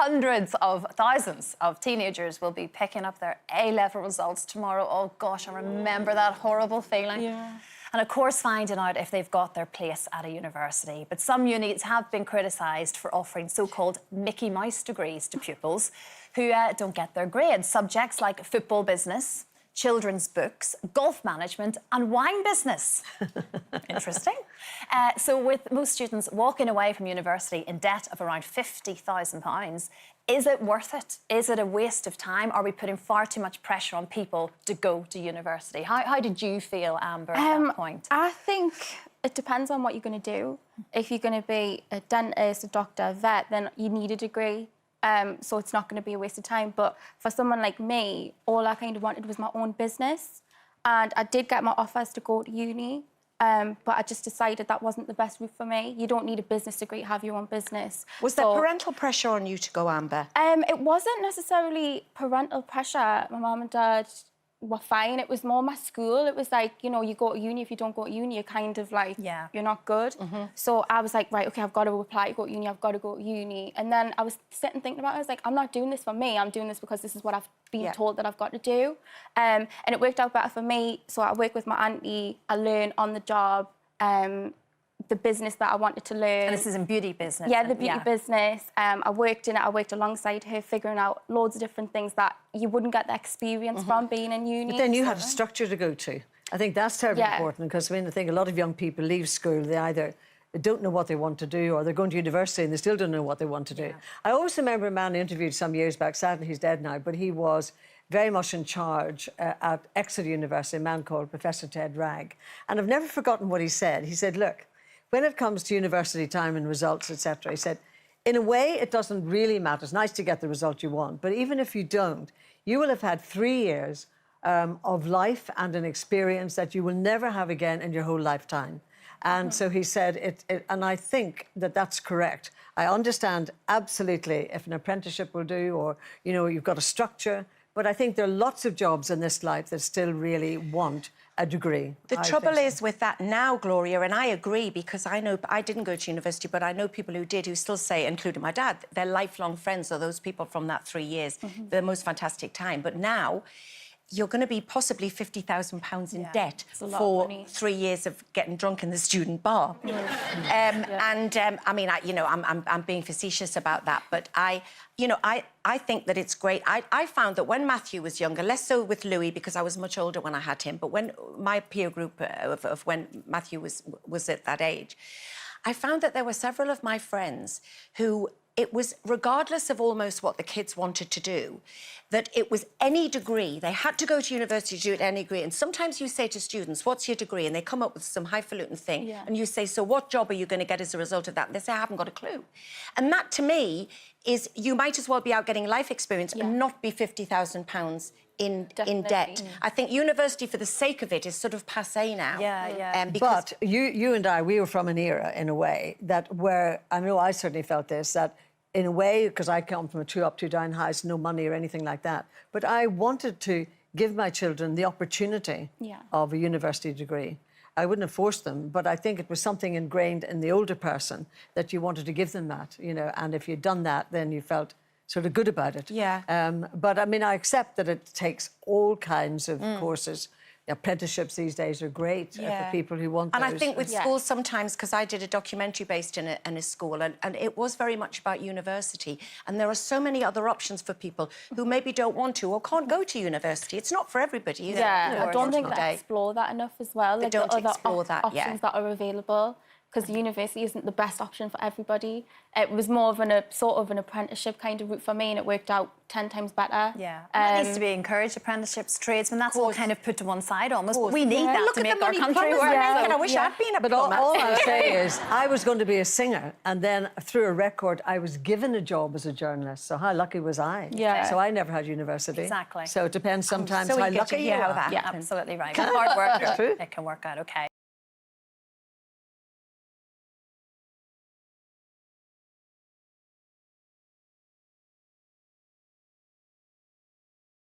hundreds of thousands of teenagers will be picking up their A-level results tomorrow. Oh gosh, I remember that horrible feeling. Yeah. And of course finding out if they've got their place at a university. But some unis have been criticised for offering so-called Mickey Mouse degrees to pupils who don't get their grades. Subjects like football business, children's books, golf management and wine business. Interesting. So with most students walking away from university in debt of around £50,000, is it worth it? Is it a waste of time? Are we putting far too much pressure on people to go to university? How did you feel, Amber, at that point? I think it depends on what you're going to do. If you're going to be a dentist, a doctor, a vet, then you need a degree. So it's not going to be a waste of time. But for someone like me, all I kind of wanted was my own business. And I did get my offers to go to uni, but I just decided that wasn't the best route for me. You don't need a business degree to have your own business. Was there parental pressure on you to go, Amber? It wasn't necessarily parental pressure. My mum and dad were fine. It was more my school. It was like, you know, you go to uni. If you don't go to uni, you're kind of like, you're not good. So I was like, right, OK, I've got to apply to go to uni. I've got to go to uni. And then I was sitting thinking about it. I was like, I'm not doing this for me. I'm doing this because this is what I've been told that I've got to do. And it worked out better for me. So I work with my auntie. I learn on the job. The business that I wanted to learn. And this is in beauty business? Yeah, the beauty business. I worked in it. I worked alongside her, figuring out loads of different things that you wouldn't get the experience from being in uni. But then you had a structure to go to. I think that's terribly important, because I mean, I think a lot of young people leave school, they either don't know what they want to do, or they're going to university and they still don't know what they want to do. I always remember a man I interviewed some years back, sadly he's dead now, but he was very much in charge at Exeter University, a man called Professor Ted Ragg. And I've never forgotten what he said. He said, look, when it comes to university time and results, etc., he said, in a way, it doesn't really matter. It's nice to get the result you want, but even if you don't, you will have had 3 years of life and an experience that you will never have again in your whole lifetime. And so he said, and I think that that's correct. I understand absolutely if an apprenticeship will do, or, you know, you've got a structure, but I think there are lots of jobs in this life that still really want a degree. The trouble is with that now, Gloria, and I agree, because I know I didn't go to university, but I know people who did, who still say, including my dad, their lifelong friends are those people from that 3 years, the most fantastic time. But now you're going to be possibly £50,000 in debt for 3 years of getting drunk in the student bar. I mean, I'm being facetious about that, but I think that it's great. I found that when Matthew was younger, less so with Louis because I was much older when I had him, but when my peer group of when Matthew was at that age, I found that there were several of my friends who, it was regardless of almost what the kids wanted to do, that it was any degree. They had to go to university to do it any degree. And sometimes you say to students, what's your degree? And they come up with some highfalutin thing. And you say, so what job are you going to get as a result of that? And they say, I haven't got a clue. And that, to me, is you might as well be out getting life experience and not be £50,000 in debt. I think university, for the sake of it, is sort of passé now. But you and I, we were from an era, in a way, that where, I know I certainly felt this, that in a way, because I come from a 2 up, 2 down house, no money or anything like that, but I wanted to give my children the opportunity of a university degree. I wouldn't have forced them, but I think it was something ingrained in the older person that you wanted to give them that, you know, and if you'd done that, then you felt sort of good about it. But I mean, I accept that it takes all kinds of courses. Apprenticeships these days are great for people who want those. And I think with schools sometimes, because I did a documentary based in a school, and it was very much about university, and there are so many other options for people who maybe don't want to or can't go to university. It's not for everybody. I don't think they explore that enough as well. They don't explore that, options that are available, because university isn't the best option for everybody. It was more of a sort of an apprenticeship kind of route for me, and it worked out 10 times better. That needs to be encouraged, apprenticeships, trades, when that's all kind of put to one side almost. But we need that to make our country work. I wish I'd been a plumber. But all I'll say is, I was going to be a singer, and then through a record, I was given a job as a journalist. So how lucky was I? So I never had university. Exactly. So it depends sometimes how lucky you are. Absolutely right. Hard work, it can work out okay.